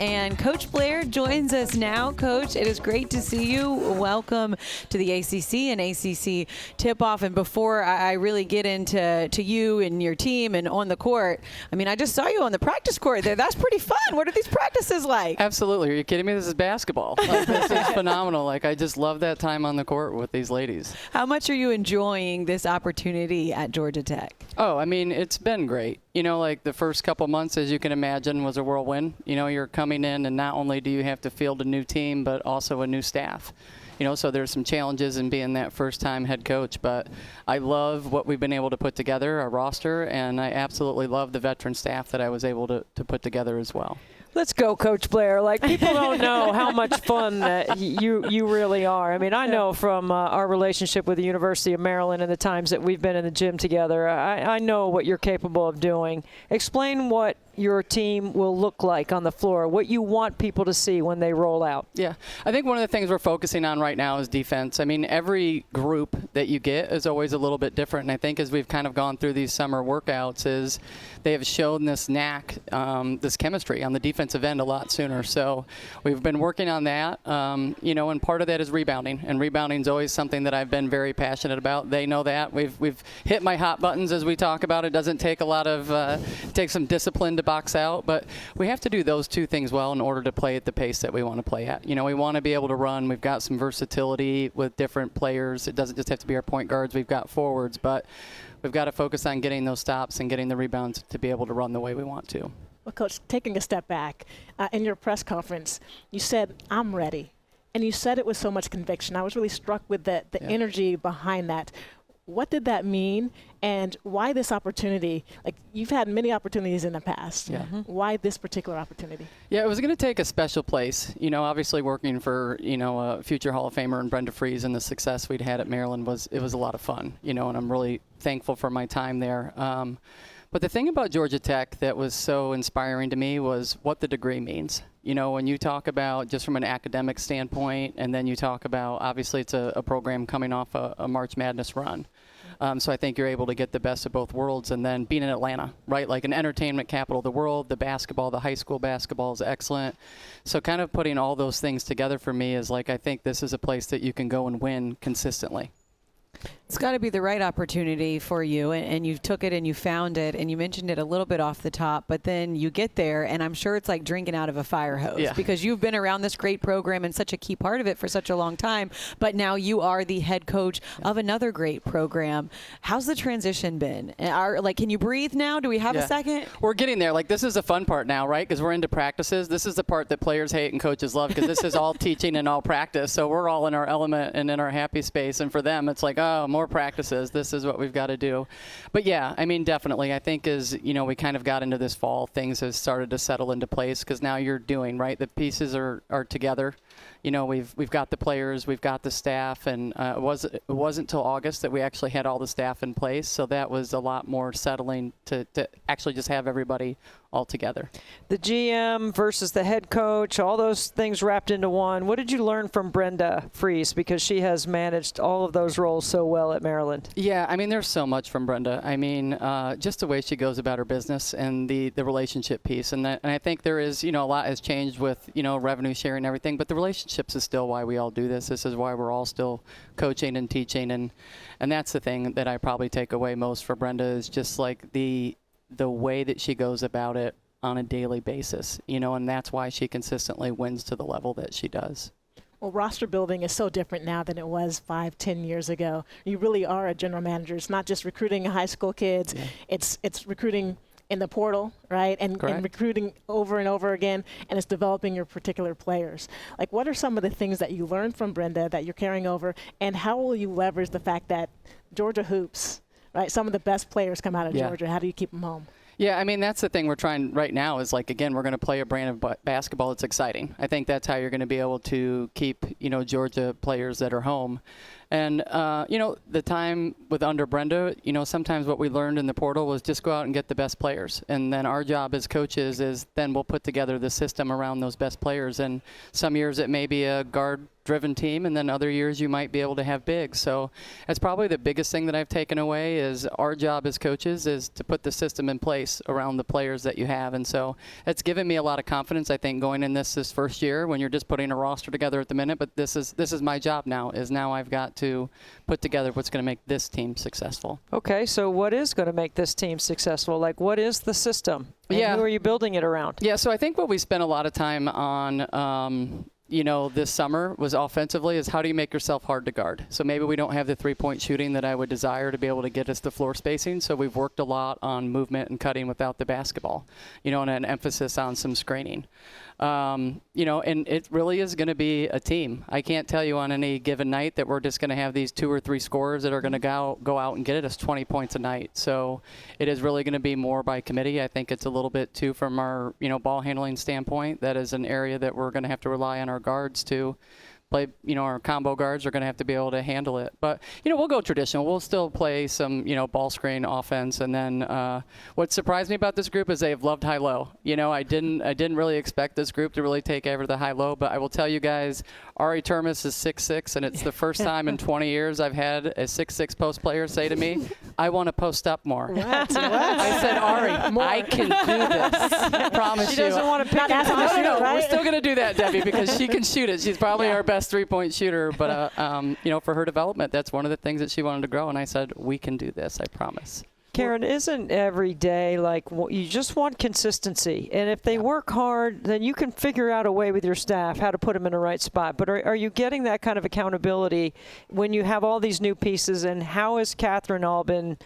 And Coach Blair joins us now. Coach, it is great to see you. Welcome to the ACC and ACC Tipoff. And before I really get into you and your team and on the court, I mean, I just saw you on the practice court there. That's pretty fun. What are these practices like? Absolutely. Are you kidding me? This is basketball. This is phenomenal. I just love that time on the court with these ladies. How much are you enjoying this opportunity at Georgia Tech? Oh, I mean, it's been great. The first couple months, as you can imagine, was a whirlwind. You're coming in, and not only do you have to field a new team, but also a new staff. So there's some challenges in being that first-time head coach. But I love what we've been able to put together, our roster, and I absolutely love the veteran staff that I was able to put together as well. Let's go, Coach Blair. People don't know how much fun that you really are. I mean, I know from our relationship with the University of Maryland and the times that we've been in the gym together, I know what you're capable of doing. Explain what your team will look like on the floor, what you want people to see when they roll out. Yeah, I think one of the things we're focusing on right now is defense. I mean, every group that you get is always a little bit different, and I think as we've kind of gone through these summer workouts is they have shown this knack, this chemistry on the defensive end a lot sooner. So we've been working on that, and part of that is rebounding, and rebounding is always something that I've been very passionate about. They know that. We've hit my hot buttons as we talk about. It doesn't take a lot of, take some discipline to box out, but we have to do those two things well in order to play at the pace that we want to play at. We want to be able to run. We've got some versatility with different players. It doesn't just have to be our point guards. We've got forwards, but we've got to focus on getting those stops and getting the rebounds to be able to run the way we want to. Well, Coach, taking a step back, in your press conference, you said, "I'm ready." And you said it with so much conviction. I was really struck with the energy behind that. What did that mean, and why this opportunity? You've had many opportunities in the past. Yeah. Why this particular opportunity? Yeah, it was going to take a special place. Obviously working for, a future Hall of Famer and Brenda Fries, and the success we'd had at Maryland was a lot of fun, and I'm really thankful for my time there. But the thing about Georgia Tech that was so inspiring to me was what the degree means. When you talk about just from an academic standpoint, and then you talk about, obviously it's a program coming off a March Madness run. So I think you're able to get the best of both worlds, and then being in Atlanta, right? Like an entertainment capital of the world, the basketball, the high school basketball is excellent. So kind of putting all those things together for me is I think this is a place that you can go and win consistently. It's got to be the right opportunity for you, and you took it and you found it, and you mentioned it a little bit off the top, but then you get there, and I'm sure it's like drinking out of a fire hose because you've been around this great program and such a key part of it for such a long time, but now you are the head coach of another great program. How's the transition been? Can you breathe now? Do we have a second? We're getting there. This is the fun part now, right? Because we're into practices. This is the part that players hate and coaches love, because this is all teaching and all practice, so we're all in our element and in our happy space, and for them it's more practices. This is what we've got to do. But yeah, I mean, definitely. I think as, we kind of got into this fall, things have started to settle into place, because now you're doing, right? The pieces are together. We've got the players, we've got the staff, and it wasn't until August that we actually had all the staff in place. So that was a lot more settling to actually just have everybody all together. The GM versus the head coach, all those things wrapped into one. What did you learn from Brenda Fries? Because she has managed all of those roles so well at Maryland. Yeah, I mean, there's so much from Brenda. I mean, just the way she goes about her business and the relationship piece. And I think there is, a lot has changed with, revenue sharing and everything, but the relationships is still why we all do this. This is why we're all still coaching and teaching. And that's the thing that I probably take away most for Brenda is just the way that she goes about it on a daily basis, and that's why she consistently wins to the level that she does. Well, roster building is so different now than it was 5-10 years ago. You really are a general manager. It's not just recruiting high school kids. Yeah. It's recruiting in the portal, right? And recruiting over and over again, and it's developing your particular players. What are some of the things that you learned from Brenda that you're carrying over, and how will you leverage the fact that Georgia hoops, right? Some of the best players come out of Georgia. How do you keep them home? Yeah, I mean, that's the thing we're trying right now is again, we're going to play a brand of basketball that's exciting. I think that's how you're going to be able to keep, Georgia players that are home. And, the time with under Brenda, sometimes what we learned in the portal was just go out and get the best players. And then our job as coaches is then we'll put together the system around those best players. And some years it may be a guard-driven team, and then other years you might be able to have bigs. So that's probably the biggest thing that I've taken away is our job as coaches is to put the system in place around the players that you have. And so it's given me a lot of confidence, I think, going in this first year when you're just putting a roster together at the minute. But this is my job now, is now I've got to put together what's going to make this team successful. Okay, so what is going to make this team successful? Like, what is the system? And Yeah. who are you building it around? Yeah, so I think what we spent a lot of time on, this summer was offensively is how do you make yourself hard to guard? So maybe we don't have the three-point shooting that I would desire to be able to get us the floor spacing. So we've worked a lot on movement and cutting without the basketball, and an emphasis on some screening. And it really is going to be a team. I can't tell you on any given night that we're just going to have these 2 or 3 scorers that are going to go out and get us 20 points a night. So it is really going to be more by committee. I think it's a little bit too from our, ball handling standpoint. That is an area that we're going to have to rely on our guards to play. Our combo guards are going to have to be able to handle it. But, we'll go traditional. We'll still play some, ball screen offense. And then what surprised me about this group is they've loved high-low. I didn't really expect this group to really take over the high-low. But I will tell you guys, Ari Termes is 6'6", and it's the first time in 20 years I've had a 6'6" post player say to me, I want to post up more. What? I said, Ari, I can do this. I promise She you. doesn't want to pick Not it. asking No, right? we're still going to do that, Debbie, because she can shoot it. She's probably our best three-point shooter. But, for her development, that's one of the things that she wanted to grow. And I said, we can do this, I promise. Karen, isn't every day like you just want consistency? And if they work hard, then you can figure out a way with your staff how to put them in the right spot. But are you getting that kind of accountability when you have all these new pieces? And how is Catherine Albin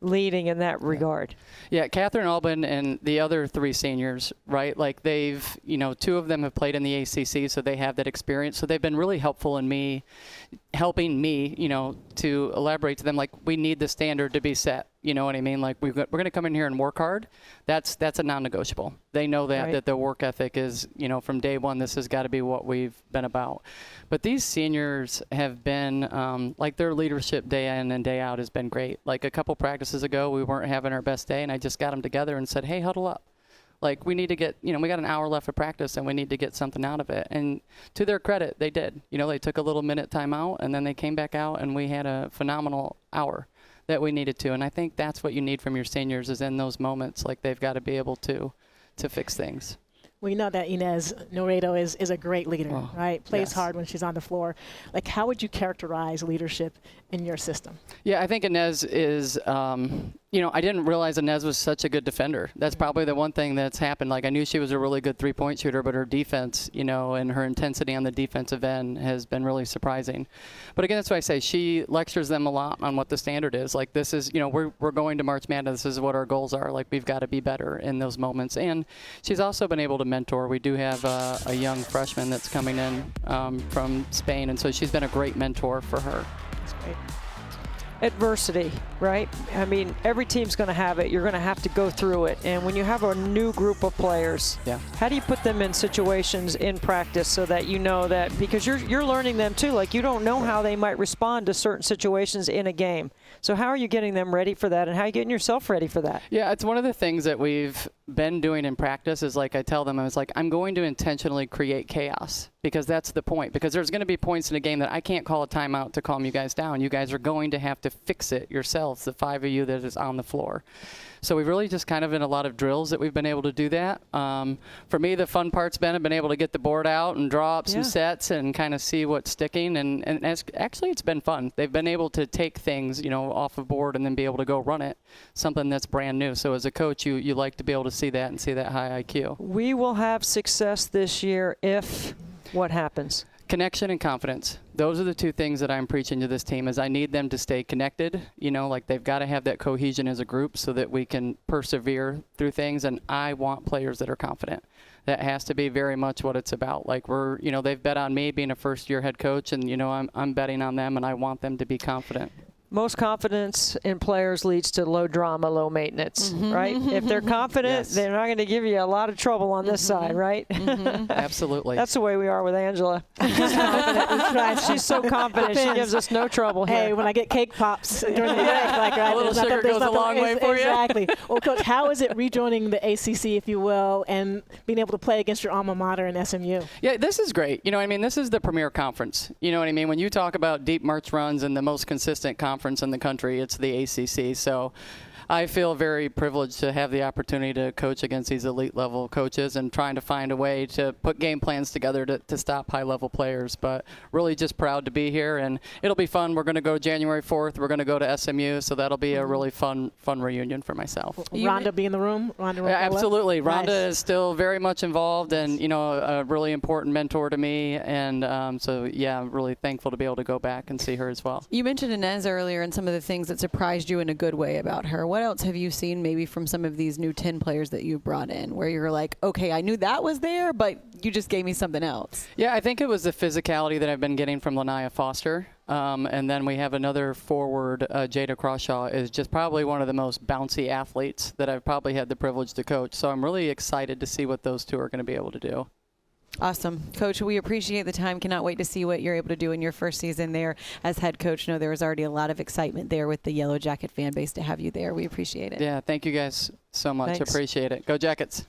leading in that regard? Yeah, Catherine Albin and the other 3 seniors, right? Like they've, 2 of them have played in the ACC, so they have that experience. So they've been really helpful in helping me, to elaborate to them, like, we need the standard to be set. You know what I mean? Like, we're going to come in here and work hard. That's a non-negotiable. They know that, Right. that the work ethic is, from day one, this has got to be what we've been about. But these seniors have been, like, their leadership day in and day out has been great. Like, a couple practices ago, we weren't having our best day, and I just got them together and said, hey, huddle up. Like, we need to get, we got an hour left of practice, and we need to get something out of it. And to their credit, they did. They took a little minute time out, and then they came back out, and we had a phenomenal hour that we needed to. And I think that's what you need from your seniors is in those moments, like they've got to be able to fix things. We know that Inez Noredo is a great leader, right? Plays yes. hard when she's on the floor. Like, how would you characterize leadership in your system? Yeah, I think Inez is, I didn't realize Inez was such a good defender. That's probably the one thing that's happened. Like, I knew she was a really good three-point shooter, but her defense, and her intensity on the defensive end has been really surprising. But again, that's why I say she lectures them a lot on what the standard is. Like, this is, we're going to March Madness. This is what our goals are. Like, we've got to be better in those moments. And she's also been able to mentor. We do have a young freshman that's coming in from Spain, and so she's been a great mentor for her. That's great. Adversity, right? I mean, every team's going to have it. You're going to have to go through it. And when you have a new group of players, how do you put them in situations in practice so that you know that, because you're learning them too, like you don't know how they might respond to certain situations in a game. So how are you getting them ready for that, and how are you getting yourself ready for that? Yeah, it's one of the things that we've been doing in practice is, like, I tell them, I was like, I'm going to intentionally create chaos, because that's the point. Because there's going to be points in a game that I can't call a timeout to calm you guys down. You guys are going to have to fix it yourselves, the 5 of you that is on the floor. So we've really just kind of in a lot of drills that we've been able to do that. For me, the fun part's been I've been able to get the board out and draw up some sets and kind of see what's sticking. And actually, it's been fun. They've been able to take things, off a board and then be able to go run it, something that's brand new. So as a coach, you like to be able to see that and see that high IQ. We will have success this year if what happens? Connection and confidence. Those are the 2 things that I'm preaching to this team is I need them to stay connected. Like they've got to have that cohesion as a group so that we can persevere through things. And I want players that are confident. That has to be very much what it's about. Like they've bet on me being a first-year head coach, and, I'm betting on them, and I want them to be confident. most confidence in players leads to low drama, low maintenance, right? If they're confident, they're not going to give you a lot of trouble on this side, right? Absolutely. That's the way we are with Angela. She's so confident, she gives us no trouble here. Hey, when I get cake pops during the break, like, right, a little sugar goes a long way for you. Exactly. Well, Coach, how is it rejoining the ACC, if you will, and being able to play against your alma mater in SMU? Yeah, this is great. You know what I mean? This is the premier conference. You know what I mean? When you talk about deep March runs and the most consistent conference in the country, it's the ACC. So I feel very privileged to have the opportunity to coach against these elite level coaches and trying to find a way to put game plans together to stop high level players. But really just proud to be here, and it'll be fun. We're going to go January 4th. We're going to go to SMU, so that'll be a really fun reunion for myself. Rhonda be in the room? Rhonda, absolutely. Nice. Rhonda is still very much involved and, you know, a really important mentor to me. And so, yeah, I'm really thankful to be able to go back and see her as well. You mentioned Inez earlier and some of the things that surprised you in a good way about her. What else have you seen maybe from some of these new 10 players that you've brought in where you're like, okay, I knew that was there, but you just gave me something else? Yeah, I think it was the physicality that I've been getting from Lanaya Foster. And then we have another forward, Jada Crawshaw, is just probably one of the most bouncy athletes that I've probably had the privilege to coach. So I'm really excited to see what those two are going to be able to do. Awesome. Coach, we appreciate the time. Cannot wait to see what you're able to do in your first season there as head coach. I know there was already a lot of excitement there with the Yellow Jacket fan base to have you there. We appreciate it. Yeah, thank you guys so much. Thanks. Appreciate it. Go Jackets.